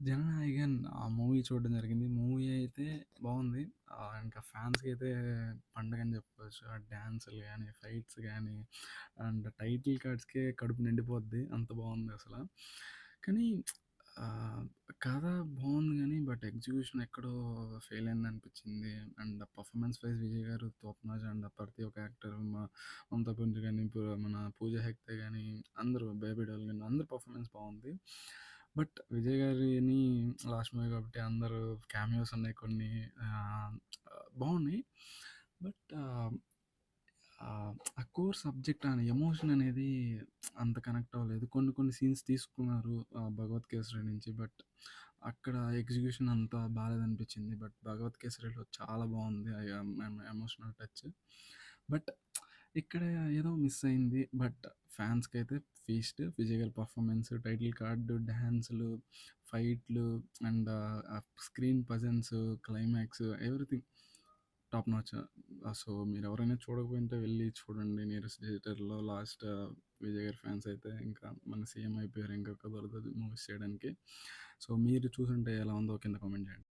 'జననాయకన్' ఆ మూవీ చూడడం జరిగింది. మూవీ అయితే బావుంది. ఇంకా ఫ్యాన్స్‌కైతే పండగని జెప్పుకోవచ్చు. ఆ డాన్సులు గాని, ఫైట్స్ గాని అండ్ టైటిల్ కార్డ్స్‌కే కడుపు నిండిపోద్ది. అంత బావుందసల. కానీ ఆహ్, కథ బావుంది గానీ, బట్ ఎగ్జిక్యూషన్ ఎక్కడో ఫెయిల్ అయిందనిపిచ్చింది. అండ్ పర్ఫార్మెన్స్ వైస్ విజయ్ గారు తోప్ నాచ్ అండ్ ప్రతి ఒక్క యాక్టర్ మమతా బెనర్జీ గాని, మన పూజ హెగ్డే గాని, అందరూ బేబీ డాల్ గాని అందరి పర్ఫార్మెన్స్ బావుంది. బట్ విజయ్ గారిని లాస్ట్ మూవీ కాబట్టి అందరూ క్యామియోస్ ఉన్నాయి కొన్ని ఆహ్, బావున్నాయి. బట్ ఆ కోర్ సబ్జెక్ట్ అనే ఎమోషన్ అనేది అంత కనెక్ట్ అవ్వలేదు. కొన్ని కొన్ని సీన్స్ తీసుకున్నారు 'భగవత్ కేసరి' నుంచి. బట్ అక్కడ ఎగ్జిక్యూషన్ అంత బాలేదనిపించింది. బట్ 'భగవత్ కేసరిలో' చాలా బావుంది. Emotional touch. బట్ ఇక్కడ ఏదో మిస్ అయింది. But ఫ్యాన్స్‌కైతే feast. విజయ్ గారి పర్ఫార్మెన్స్, టైటిల్ కార్డ్, డాన్సులు, ఫైట్‌లు and screen presence, climax everything top notch. So, మీరెవరైనా చూడకపోయుంటే వెళ్లి చూడండి నియరెస్ట్ థియేటర్‌లో. లాస్ట్ విజయ్ గారి ఫ్యాన్స్ అయితే ఇంకా మన సీఎం అయిపోయారు. ఇంకా కుదరదు మూవీస్ చేయడానికి. సో, మీరు చూసుంటే ఎలా ఉందో కింద కామెంట్ చేయండి.